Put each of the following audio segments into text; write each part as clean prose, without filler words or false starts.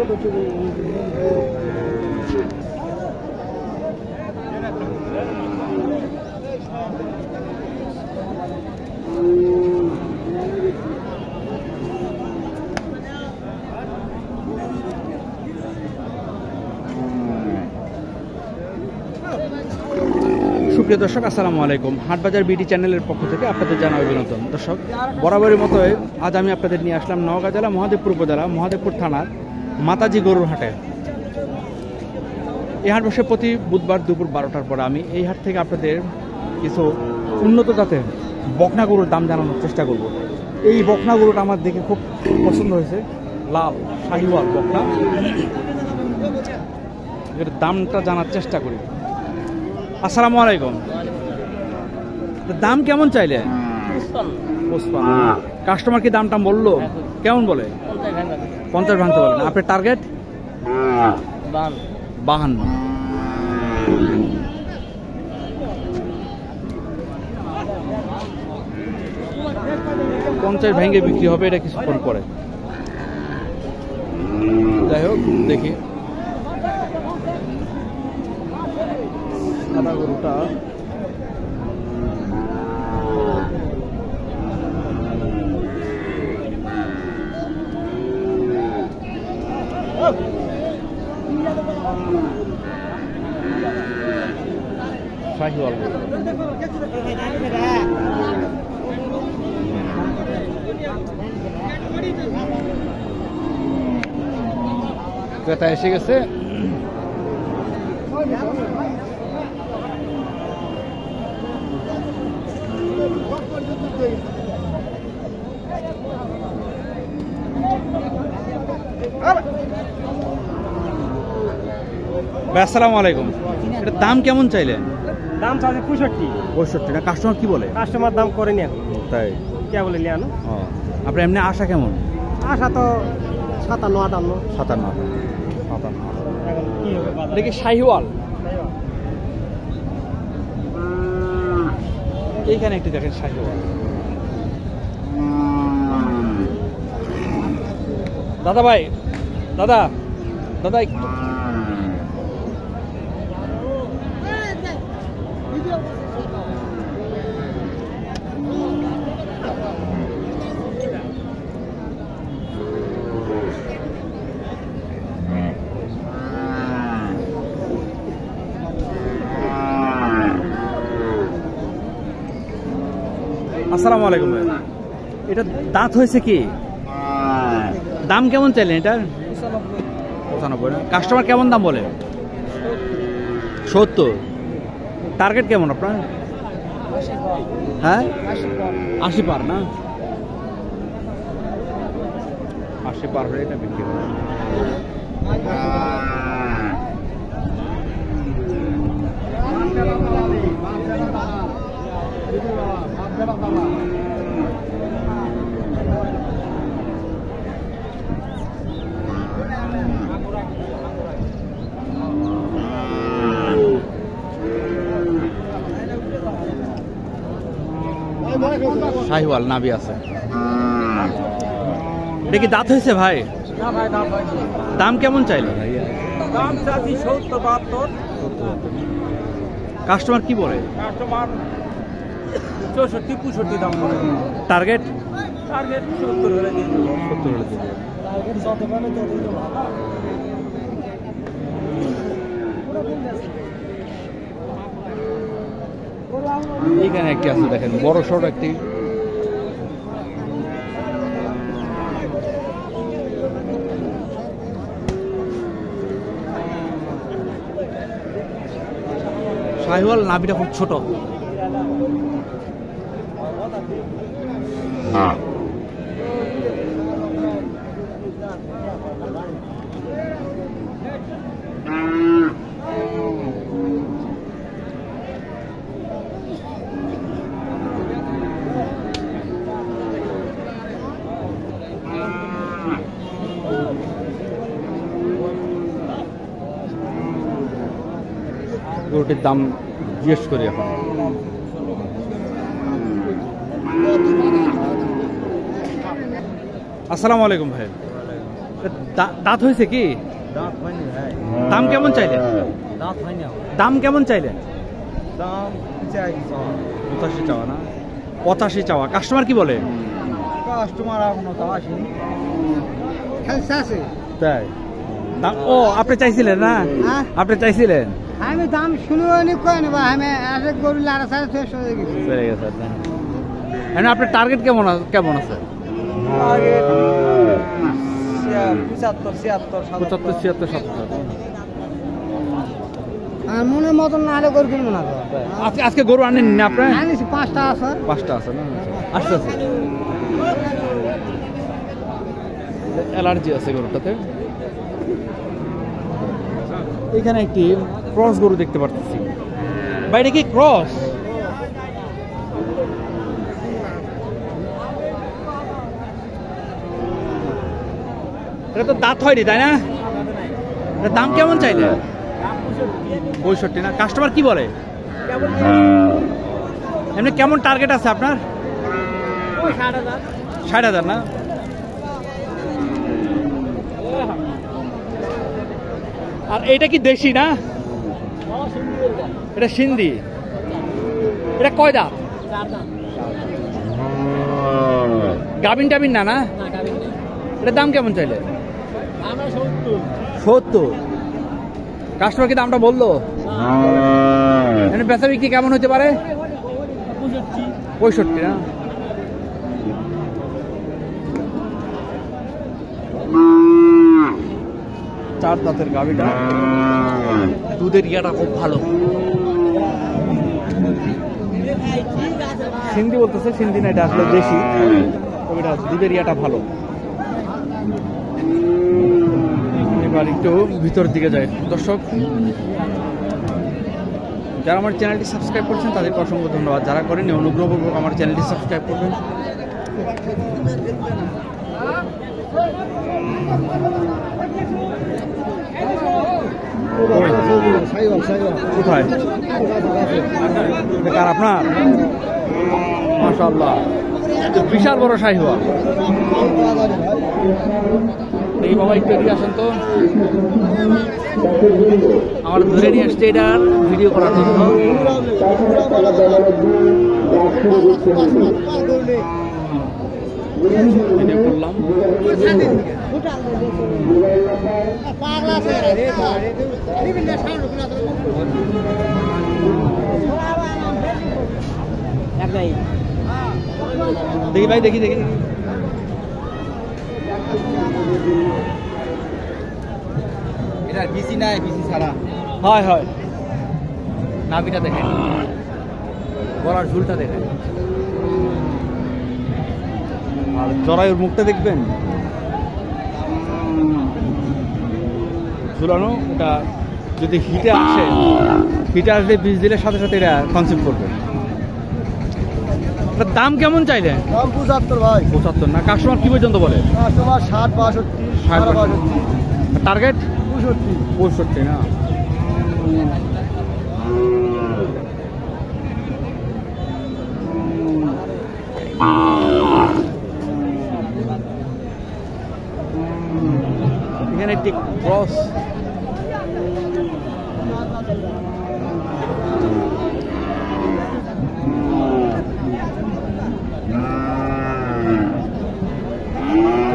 সুপ্রিয় দর্শক, আসসালামু আলাইকুম। হাটবাজার বিডি চ্যানেলের পক্ষ থেকে আপনাদের জানাই অভিনন্দন। দর্শক, বরাবরের মতো আজ আমি আপনাদের নিয়ে আসলাম নওগাঁ জেলা মহাদেবপুর উপজেলা মহাদেবপুর থানার মাতাজি গরুর হাটে। এই হাট বসে প্রতি বুধবার দুপুর 12টার পরে। আমি এই হাট থেকে আপনাদের কিছু উন্নত জাতের বকনা গরুর দাম জানানোর চেষ্টা করব। এই বকনা গরুটা আমার দেখে খুব পছন্দ হয়েছে, লাল শাহিওয়াল বকনা। এর দামটা জানার চেষ্টা করি। আসসালামু আলাইকুম। দাম কেমন চাইলে? 55। কাস্টমার কি দামটা বললো? কেমন বলে? 50 ভাঙতে বলেন। আপনার টার্গেট 52। পঞ্চাশ ভেঙে বিক্রি হবে, এটা কিছুক্ষণ পরে। যাই হোক, দেখি সাদা গরুটা শাহিওয়াল ক্রেতা এসে গেছে। আসসালামু আলাইকুম। এটার দাম কেমন চাইলেন? দাম চাইছে 65। না, কাস্টমার কি বলে? কাস্টমার দাম করেনি এখন। তাই কে বলে লিয়ানো? আপনার এমনি আশা কেমন? আশা তো 57, 58। এখন কি হবে? এটা কি শাহিওয়াল? এইখানে একটু দেখেন শাহিওয়াল। দাদা ভাই, দাদা একটু আসসালামু আলাইকুম ভাই। এটা দাঁত হয়েছে কি? দাম কেমন চাইলেন এটার? 95। কাস্টমার কেমন দাম বলে? 70। টার্গেট কেমন আপনার? হ্যাঁ, 80 পার না? 80 পার হলে এটা বিক্রি হবে। শাহিওয়াল নাভি আছে। এটা কি দাঁত হয়েছে ভাই? না ভাই, দাম হয়নি। দাম কেমন চাইল? দাম চাচ্ছি 70, 72। কাস্টমার কি বলে? কাস্টমার 64, 65 দাম করে। টার্গেট 70 হলে দিয়ে দেবো। 70 হলে দিয়ে দেবো। টার্গেট যত পাবে ততই তো ভালো। এখানে একটি আছে, দেখেন বড় সড় একটি। শাহিওয়াল নাভিটা খুব ছোট। গরুটির দাম জিজ্ঞেস করি এখন। আসসালামু আলাইকুম ভাই, দাঁত হয়েছে কি? দাঁত হয়নি ভাই। দাম কেমন চাইলেন? দাঁত হয়নি আমার। দাম কেমন চাইলেন? দাম চাই 85 চাওয়া না? 85 চাওয়া। কাস্টমার কি বলে? কাস্টমার এখনো তো আসেনি। খেলছে আছে। তাই দাম ও আপনি চাইছিলেন না? হ্যাঁ? আপনি চাইছিলেন? আমি দাম শুনুনি কই না ভাই, আমি আরে গরু লারা সারা শেষ হয়ে গেছে। চলে গেছে না? এখন আপনার টার্গেট কেমন কেমন আছে? আগে 75 76 75 76 77। আর মনের মতন না হলে গরু কিনবো না তো। আজকে গরু আনেন না আপনি? আনিছি 5টা আছে। 5টা আছে না? আচ্ছা আচ্ছা। অ্যালার্জি আছে গরুটাতে। এখানে একটি ক্রস গরু দেখতে পাচ্ছি। বাইরে কি ক্রস? এটা তো দাঁত হয়নি তাই না? এটার দাম কেমন চাইলে? 65 না? কাস্টমার কি বলে? এমনি কেমন টার্গেট আছে আপনার? 60,000 না? আর এটা কি দেশি না? এটা সিন্ধি। এটা কয় দাঁত? গাবিন টাবিন না? না, এটার দাম কেমন চাইলে? 70। কাস্টমার কি দামটা বললো? বেচা বিক্রি কেমন হতে পারে? 65 না? চার দাঁতের গাভিটা, দুধের ইয়াটা খুব ভালো। সিন্ধি বলতেছে, সিন্ধি না, এটা আসলে দেশি, তবে এটা দুধের ইয়াটা ভালো। এবার একটু ভিতর দিকে যায়। দর্শক, যারা আমার চ্যানেলটি সাবস্ক্রাইব করছেন তাদেরকে অসংখ্য ধন্যবাদ। যারা করেন অনুগ্রহপূর্বক আমার চ্যানেলটি সাবস্ক্রাইব করবেন। কোথায় কার আপনার? মাশাআল্লাহ, বিশাল বড় শাহিওয়াল। এই বাবা একটু এদিকে আসেন তো, আমার ধরে নিয়ে আসছে এটার ভিডিও করার জন্য। করলাম দেখি ভাই, দেখি দেখি এটা বিসি নাই, বিসি ছাড়া। হয় হয়, নাভিটা দেখেন, গলার ঝুলটা দেখেন, আর জরায়ুর মুখটা দেখবেন ঝুলানো। ওটা যদি হিটে আসে, হিটে আসলে বীজ দিলে সাথে সাথে এটা কনসিভ করবে। এটার দাম কেমন চাইলেন? দাম 75 ভাই। 75 না? কাস্টমার কি পর্যন্ত বলে? কাস্টমার 60 62 62। টার্গেট 65 65 না? এখানে একটি ক্রস,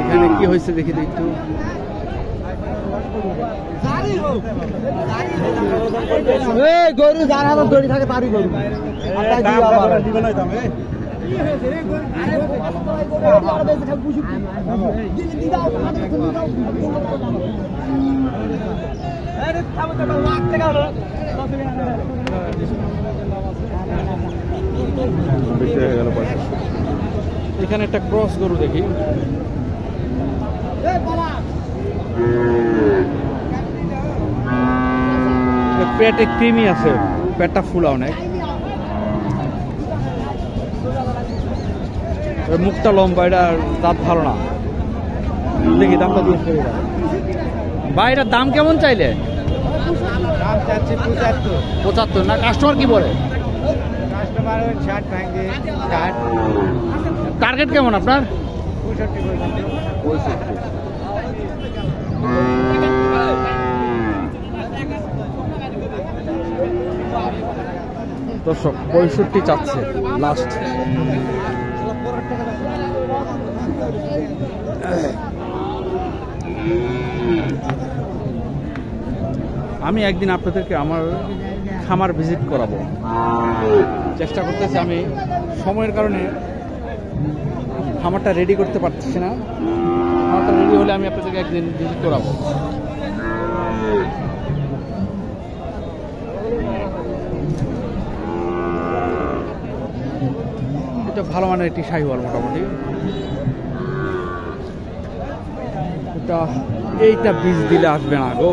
এখানে কি হয়েছে দেখি তো একটু। গরু যার হাতে দড়ি থাকে তারই গরু। এখানে একটা ক্রস গরু দেখি। পেটে ক্রিমি আছে, পেটটা ফুলা অনেক, মুখটা লম্বা, এটা দাঁত ভালো না। দেখি দামটা দিয়ে ভাই, এটার দাম কেমন চাইলে? 75 না? কাস্টমার কি বলে? কাস্টমার 60 ভাঙে 60। টার্গেট কেমন আপনার? 65 পর্যন্ত। দর্শক 65 চাচ্ছে লাস্ট। আমি একদিন আপনাদেরকে আমার খামার ভিজিট করাবো, চেষ্টা করতেছি। আমি সময়ের কারণে খামারটা রেডি করতে পারতেছি না। খামারটা রেডি হলে আমি আপনাদেরকে একদিন ভিজিট করাবো। এটা ভালো মানের একটি শাহিওয়াল মোটামুটি। এইটা বীজ দিলে আসবে না গো,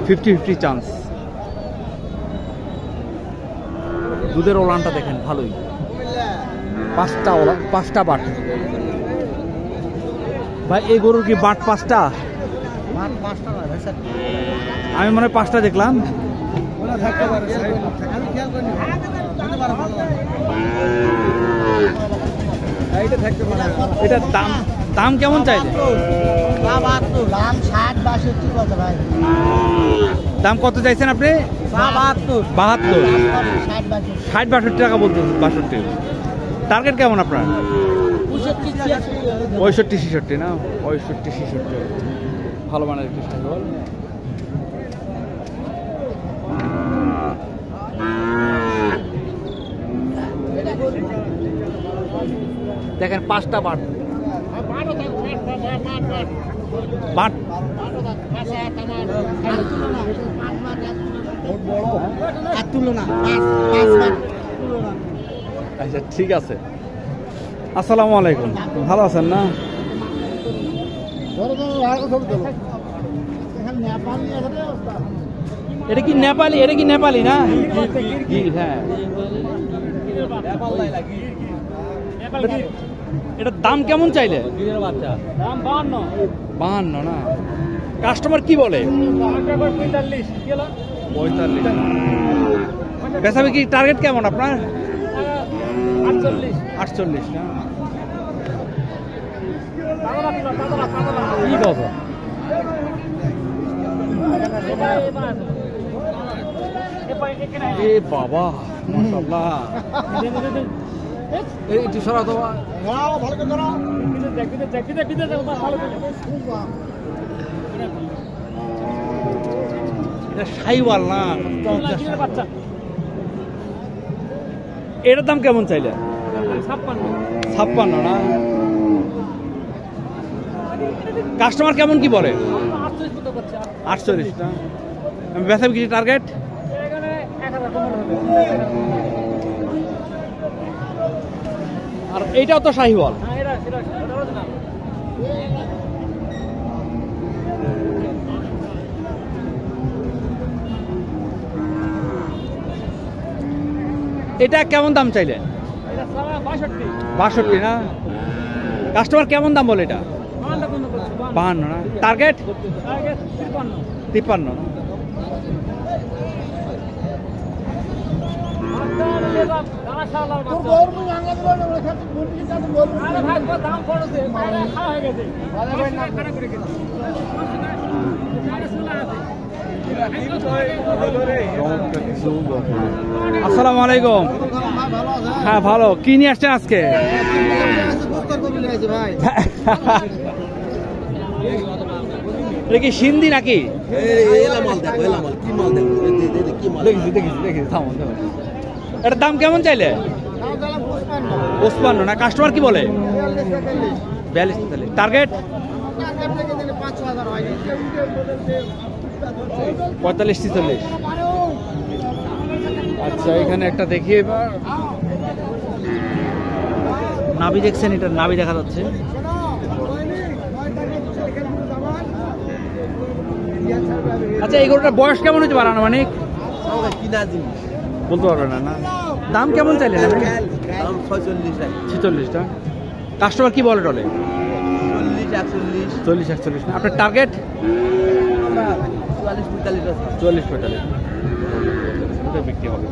50-50 চান্স। দুধের ওলানটা দেখেন ভালোই, 5টা বাট। ভাই এই গরুর কি বাট 5টা? আমি মনে হয় 5টা দেখলাম। এটার দাম কেমন চাইলে? দাম কত চাইছেন আপনি? 72, 60-62 টাকা বলতেছেন। 62 টার্গেট কেমন আপনার? 65-66 না? 65-66 ভালো মানের একটি শাহিওয়াল। দেখেন 5টা বাট। বাট আচ্ছা ঠিক আছে। আসসালামু আলাইকুম, ভালো আছেন না? এটা কি নেপালি? এটা কি নেপালি না? হ্যাঁ, এটার দাম কেমন চাইলে? দাম 52 না? কাস্টমার কি বলে? 45। বেচাবে কি টার্গেট কেমন আপনার? 48 না? কি কথা, এ বাবা মাশাআল্লাহ। একটু সরা তো, এটা শাহিওয়াল না? এটার দাম কেমন চাইলে? 56 না? কাস্টমার কেমন কি বলে? 48 না? বেচাবে কিছু টার্গেট? আর এইটাও তো শাহিওয়াল। এটা কেমন দাম চাইলেন? 62 না? কাস্টমার কেমন দাম বলে? এটা 52 না? টার্গেট 53 না? আসসালামু আলাইকুম। হ্যাঁ ভালো। কি নিয়ে আসছেন আজকে? এটা কি সিন্ধি নাকি? এটার দাম কেমন চাইলে? 55 না? কাস্টমার কি বলে? 42। টার্গেট 45-46। আচ্ছা এখানে একটা দেখি এবার। নাভি দেখছেন? এটা নাভি দেখা যাচ্ছে। আচ্ছা এই গরুটার বয়স কেমন হতে পারে আনুমানিক? বলতে পারবেন না? দাম কেমন চাইলেন? 46টা। কাস্টমার কি বলে? টলে 40-41 না? আপনার টার্গেট 44-45 বিক্রি হবে।